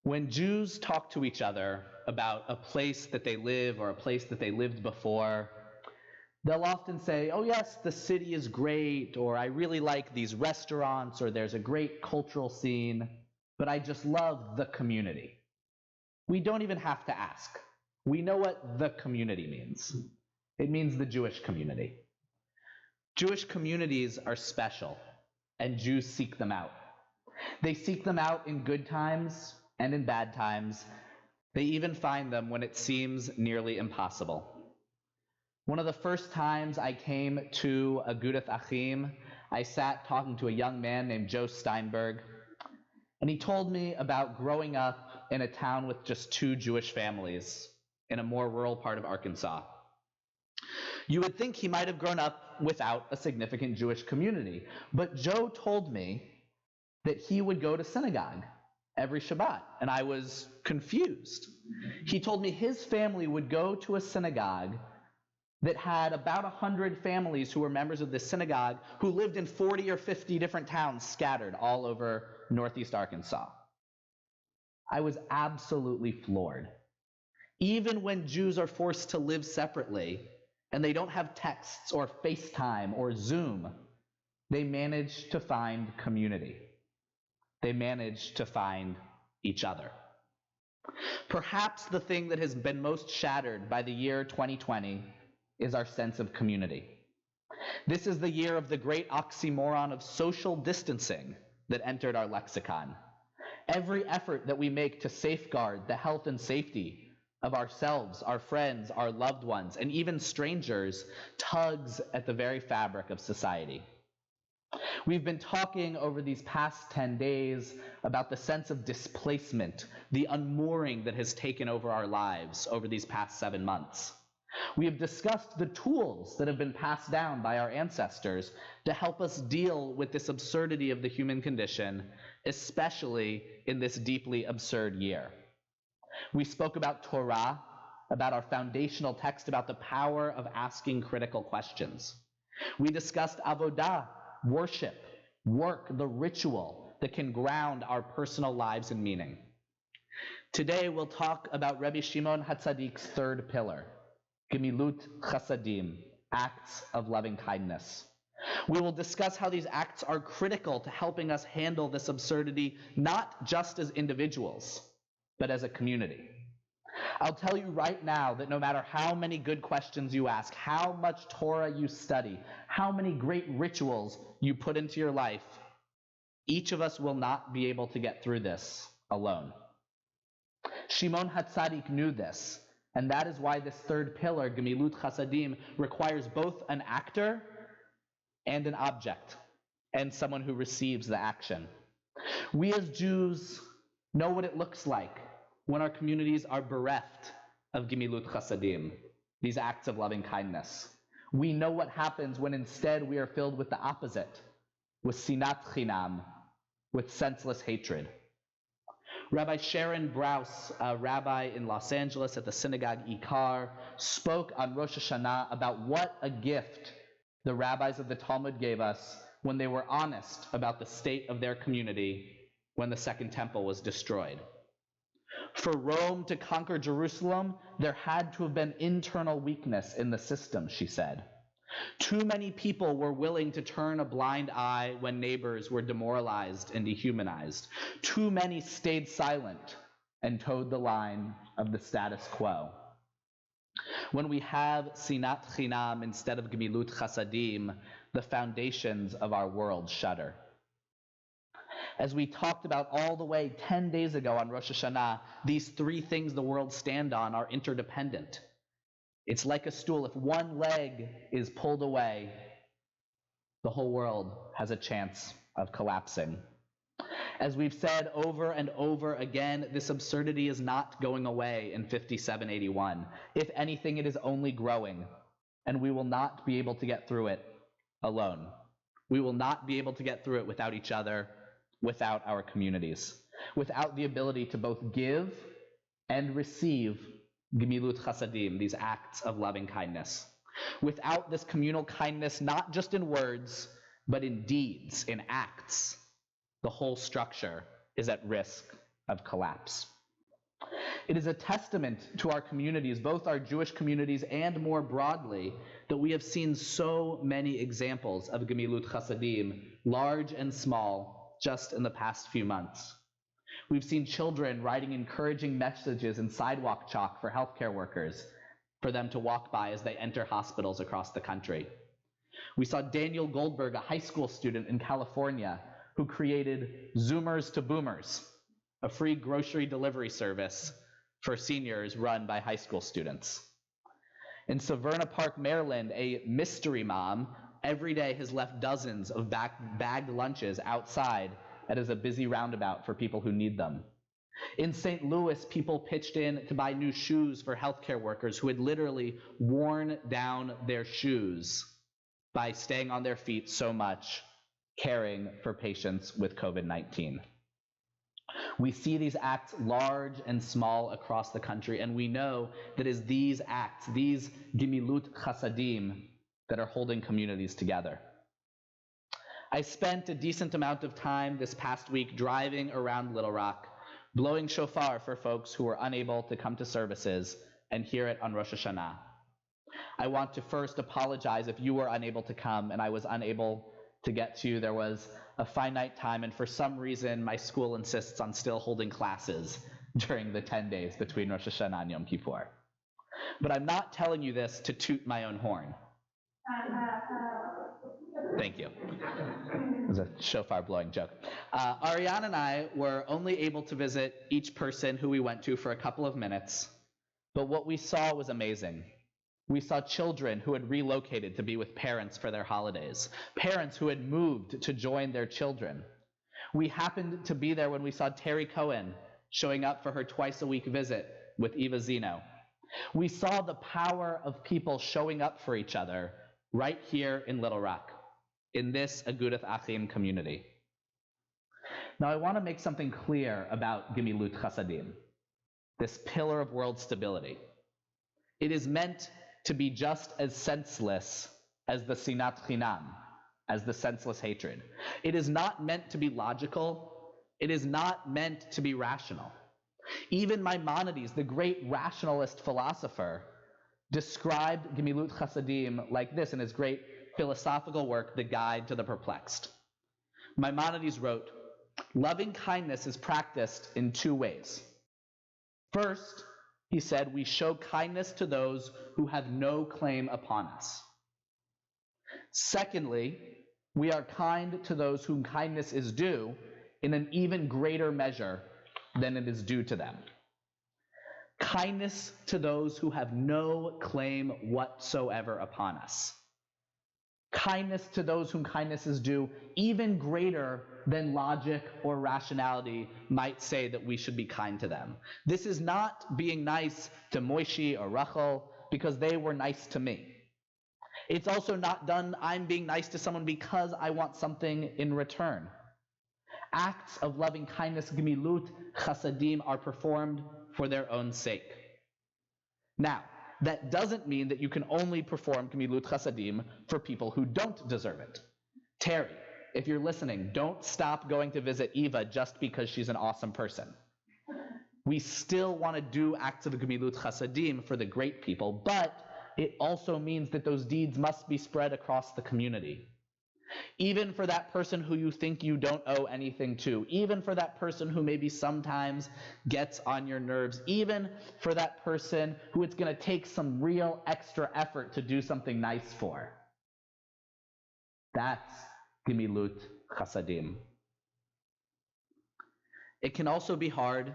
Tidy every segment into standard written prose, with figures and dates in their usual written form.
When Jews talk to each other about a place that they live or a place that they lived before, they'll often say, oh yes, the city is great, or I really like these restaurants, or there's a great cultural scene, but I just love the community. We don't even have to ask. We know what the community means. It means the Jewish community. Jewish communities are special, and Jews seek them out. They seek them out in good times and in bad times. They even find them when it seems nearly impossible. One of the first times I came to Agudath Achim, I sat talking to a young man named Joe Steinberg, and he told me about growing up in a town with just 2 Jewish families in a more rural part of Arkansas. You would think he might have grown up without a significant Jewish community, but Joe told me that he would go to synagogue every Shabbat, and I was confused. He told me his family would go to a synagogue that had about 100 families who were members of this synagogue who lived in 40 or 50 different towns scattered all over northeast Arkansas. I was absolutely floored. Even when Jews are forced to live separately and they don't have texts or FaceTime or Zoom, they manage to find community. They manage to find each other. Perhaps the thing that has been most shattered by the year 2020 is our sense of community. This is the year of the great oxymoron of social distancing that entered our lexicon. Every effort that we make to safeguard the health and safety of ourselves, our friends, our loved ones, and even strangers tugs at the very fabric of society. We've been talking over these past 10 days about the sense of displacement, the unmooring that has taken over our lives over these past 7 months. We have discussed the tools that have been passed down by our ancestors to help us deal with this absurdity of the human condition, especially in this deeply absurd year. We spoke about Torah, about our foundational text, about the power of asking critical questions. We discussed Avodah, worship, work, the ritual that can ground our personal lives in meaning. Today we'll talk about Rabbi Shimon HaTzadik's 3rd pillar, G'millut Chassadim, acts of loving kindness. We will discuss how these acts are critical to helping us handle this absurdity, not just as individuals, but as a community. I'll tell you right now that no matter how many good questions you ask, how much Torah you study, how many great rituals you put into your life, each of us will not be able to get through this alone. Shimon HaTzadik knew this, and that is why this 3rd pillar, G'millut Chassadim, requires both an actor and an object, and someone who receives the action. We as Jews know what it looks like when our communities are bereft of G'millut Chassadim, these acts of loving kindness. We know what happens when instead we are filled with the opposite, with sinat chinam, with senseless hatred. Rabbi Sharon Brous, a rabbi in Los Angeles at the synagogue Ikar, spoke on Rosh Hashanah about what a gift the rabbis of the Talmud gave us when they were honest about the state of their community when the Second Temple was destroyed. For Rome to conquer Jerusalem, there had to have been internal weakness in the system, she said. Too many people were willing to turn a blind eye when neighbors were demoralized and dehumanized. Too many stayed silent and towed the line of the status quo. When we have sinat chinam instead of G'millut Chassadim, the foundations of our world shudder. As we talked about all the way 10 days ago on Rosh Hashanah, these 3 things the world stand on are interdependent. It's like a stool. If one leg is pulled away, the whole world has a chance of collapsing. As we've said over and over again, this absurdity is not going away in 5781. If anything, it is only growing, and we will not be able to get through it alone. We will not be able to get through it without each other, without our communities, without the ability to both give and receive G'millut Chassadim, these acts of loving kindness. Without this communal kindness, not just in words, but in deeds, in acts, the whole structure is at risk of collapse. It is a testament to our communities, both our Jewish communities and more broadly, that we have seen so many examples of G'millut Chassadim, large and small, just in the past few months. We've seen children writing encouraging messages in sidewalk chalk for healthcare workers, for them to walk by as they enter hospitals across the country. We saw Daniel Goldberg, a high school student in California, who created Zoomers to Boomers, a free grocery delivery service for seniors run by high school students. In Severna Park, Maryland, a mystery mom every day has left dozens of bagged lunches outside and is a busy roundabout for people who need them. In St. Louis, people pitched in to buy new shoes for healthcare workers who had literally worn down their shoes by staying on their feet so much, caring for patients with COVID-19. We see these acts large and small across the country, and we know that it's these acts, these G'millut Chassadim, that are holding communities together. I spent a decent amount of time this past week driving around Little Rock, blowing shofar for folks who were unable to come to services and hear it on Rosh Hashanah. I want to first apologize if you were unable to come and I was unable to get to you. There was a finite time, and for some reason, my school insists on still holding classes during the 10 days between Rosh Hashanah and Yom Kippur. But I'm not telling you this to toot my own horn. Thank you. It was a shofar blowing joke. Ariane and I were only able to visit each person who we went to for a couple of minutes, but what we saw was amazing. We saw children who had relocated to be with parents for their holidays, parents who had moved to join their children. We happened to be there when we saw Terry Cohen showing up for her twice-a-week visit with Eva Zeno. We saw the power of people showing up for each other right here in Little Rock, in this Agudath Achim community. Now, I want to make something clear about G'millut Chassadim, this pillar of world stability. It is meant to be just as senseless as the sinat chinam, as the senseless hatred. It is not meant to be logical. It is not meant to be rational. Even Maimonides, the great rationalist philosopher, described G'millut Chassadim like this in his great philosophical work, The Guide to the Perplexed. Maimonides wrote, "Loving kindness is practiced in two ways. First, he said, we show kindness to those who have no claim upon us. Secondly, we are kind to those whom kindness is due in an even greater measure than it is due to them. Kindness to those who have no claim whatsoever upon us. Kindness to those whom kindness is due, even greater than logic or rationality might say that we should be kind to them. This is not being nice to Moishi or Rachel because they were nice to me. It's also not done, I'm being nice to someone because I want something in return. Acts of loving kindness, G'millut Chassadim, are performed for their own sake. Now, that doesn't mean that you can only perform G'millut Chassadim for people who don't deserve it. Terry, if you're listening, don't stop going to visit Eva just because she's an awesome person. We still want to do acts of G'millut Chassadim for the great people, but it also means that those deeds must be spread across the community. Even for that person who you think you don't owe anything to, even for that person who maybe sometimes gets on your nerves, even for that person who it's going to take some real extra effort to do something nice for. That's G'millut Chassadim. It can also be hard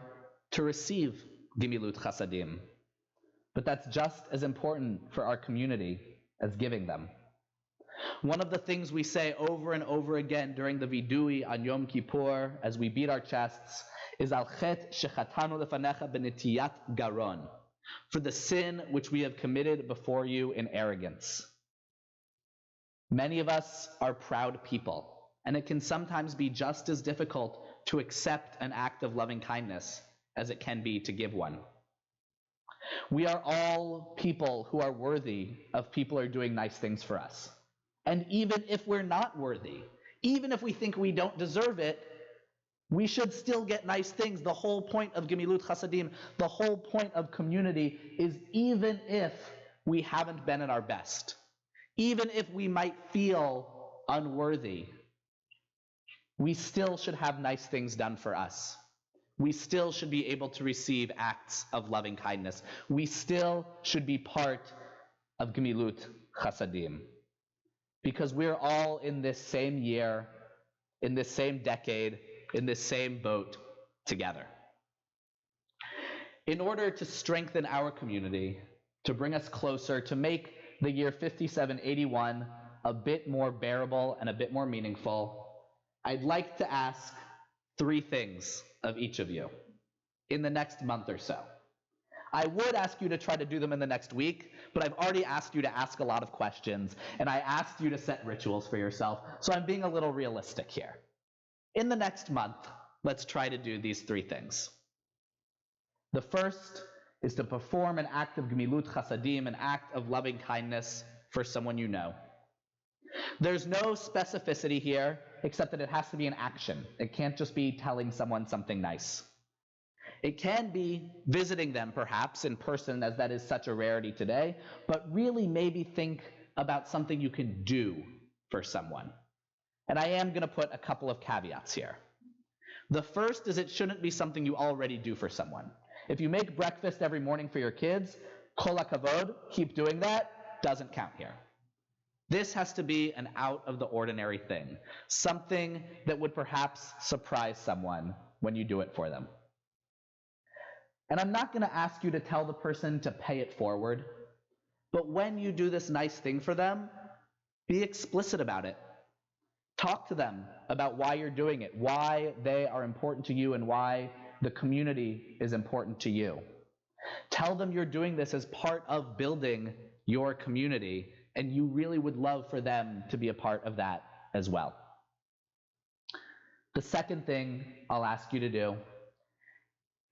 to receive G'millut Chassadim, but that's just as important for our community as giving them. One of the things we say over and over again during the vidui on Yom Kippur, as we beat our chests, is Al chet shechatanu lefanecha b'netiyat garon, for the sin which we have committed before you in arrogance. Many of us are proud people, and it can sometimes be just as difficult to accept an act of loving kindness as it can be to give one. We are all people who are worthy of people who are doing nice things for us. And even if we're not worthy, even if we think we don't deserve it, We should still get nice things. The whole point of G'millut Chassadim, the whole point of community is even if we haven't been at our best, even if we might feel unworthy, we still should have nice things done for us. We still should be able to receive acts of loving kindness. We still should be part of G'millut Chassadim. Because we're all in this same year, in this same decade, in this same boat together. In order to strengthen our community, to bring us closer, to make the year 5781 a bit more bearable and a bit more meaningful, I'd like to ask 3 things of each of you in the next month or so. I would ask you to try to do them in the next week, but I've already asked you to ask a lot of questions, and I asked you to set rituals for yourself, so I'm being a little realistic here. In the next month, let's try to do these 3 things. The first is to perform an act of G'millut Chassadim, an act of loving kindness for someone you know. There's no specificity here, except that it has to be an action. It can't just be telling someone something nice. It can be visiting them, perhaps, in person, as that is such a rarity today, but really maybe think about something you can do for someone. And I am going to put a couple of caveats here. The first is it shouldn't be something you already do for someone. If you make breakfast every morning for your kids, kol hakavod, keep doing that, doesn't count here. This has to be an out-of-the-ordinary thing, something that would perhaps surprise someone when you do it for them. And I'm not going to ask you to tell the person to pay it forward, but when you do this nice thing for them, be explicit about it. Talk to them about why you're doing it, why they are important to you, and why the community is important to you. Tell them you're doing this as part of building your community, and you really would love for them to be a part of that as well. The second thing I'll ask you to do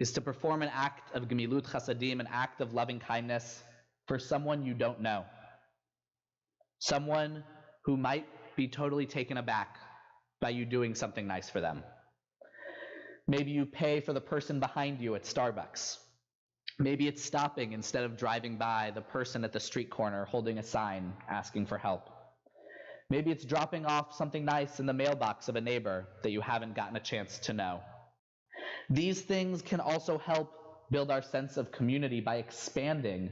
is to perform an act of G'millut Chassadim, an act of loving kindness for someone you don't know. Someone who might be totally taken aback by you doing something nice for them. Maybe you pay for the person behind you at Starbucks. Maybe it's stopping instead of driving by the person at the street corner holding a sign asking for help. Maybe it's dropping off something nice in the mailbox of a neighbor that you haven't gotten a chance to know. These things can also help build our sense of community by expanding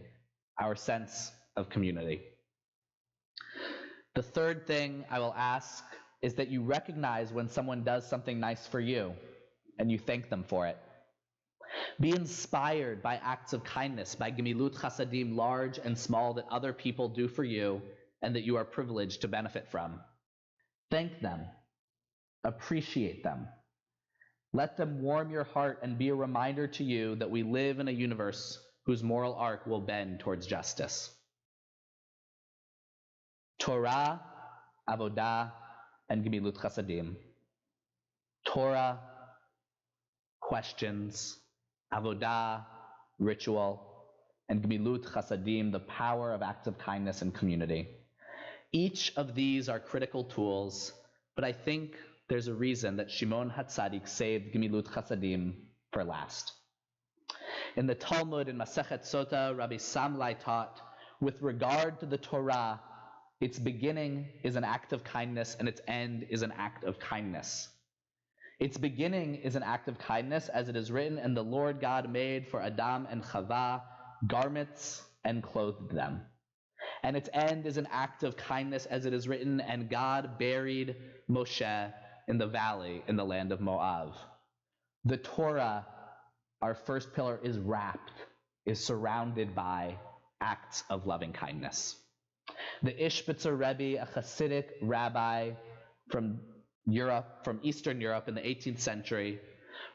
our sense of community. The third thing I will ask is that you recognize when someone does something nice for you and you thank them for it. Be inspired by acts of kindness, by G'millut Chassadim, large and small, that other people do for you and that you are privileged to benefit from. Thank them. Appreciate them. Let them warm your heart and be a reminder to you that we live in a universe whose moral arc will bend towards justice. Torah, Avodah, and G'millut Chassadim. Torah, questions, Avodah, ritual, and G'millut Chassadim, the power of acts of kindness and community. Each of these are critical tools, but I think there's a reason that Shimon HaTzadik saved G'millut Chassadim for last. In the Talmud, in Masechet Sota, Rabbi Samlai taught, with regard to the Torah, its beginning is an act of kindness and its end is an act of kindness. Its beginning is an act of kindness, as it is written, and the Lord God made for Adam and Chava garments and clothed them. And its end is an act of kindness, as it is written, and God buried Moshe in the valley in the land of Moab. The Torah, our first pillar, is wrapped, is surrounded by acts of loving kindness. The Ishbitzer Rebbe, a Hasidic rabbi from Europe, from Eastern Europe in the 18th century,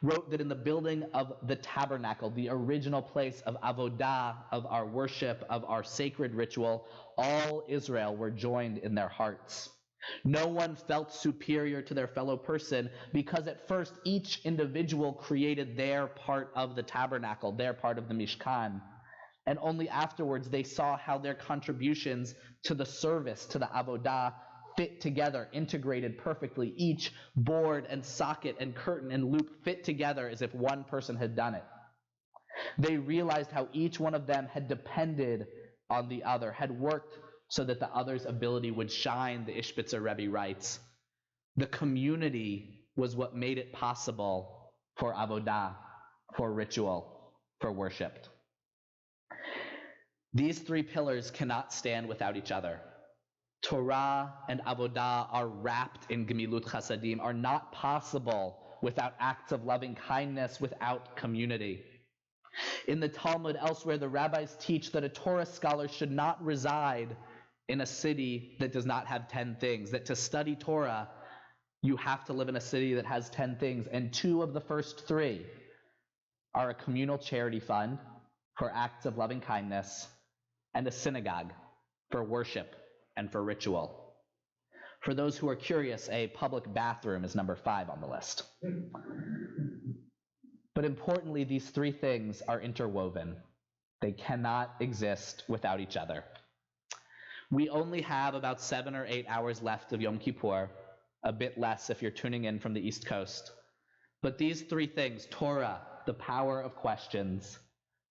wrote that in the building of the tabernacle, the original place of Avodah, of our worship, of our sacred ritual, all Israel were joined in their hearts. No one felt superior to their fellow person because at first each individual created their part of the tabernacle, their part of the Mishkan. And only afterwards they saw how their contributions to the service, to the Avodah, fit together, integrated perfectly. Each board and socket and curtain and loop fit together as if one person had done it. They realized how each one of them had depended on the other, had worked so that the other's ability would shine, the Ishbitzer Rebbe writes. The community was what made it possible for avodah, for ritual, for worship. These three pillars cannot stand without each other. Torah and avodah are wrapped in G'millut Chassadim, are not possible without acts of loving kindness, without community. In the Talmud, elsewhere, the rabbis teach that a Torah scholar should not reside in a city that does not have 10 things, that to study Torah, you have to live in a city that has 10 things, and 2 of the first 3 are a communal charity fund for acts of loving kindness and a synagogue for worship and for ritual. For those who are curious, a public bathroom is number 5 on the list. But importantly, these 3 things are interwoven. They cannot exist without each other. We only have about 7 or 8 hours left of Yom Kippur, a bit less if you're tuning in from the East Coast. But these 3 things, Torah, the power of questions,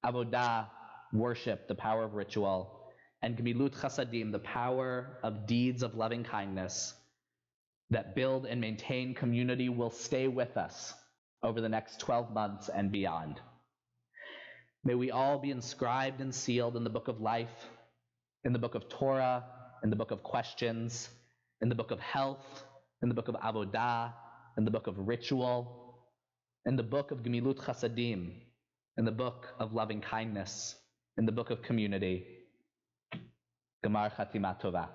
Avodah, worship, the power of ritual, and G'millut Chassadim, the power of deeds of loving kindness that build and maintain community, will stay with us over the next 12 months and beyond. May we all be inscribed and sealed in the book of life, in the book of Torah, in the book of questions, in the book of health, in the book of Avodah, in the book of ritual, in the book of G'millut Chassadim, in the book of loving kindness, in the book of community. Gemar Chatima Tova.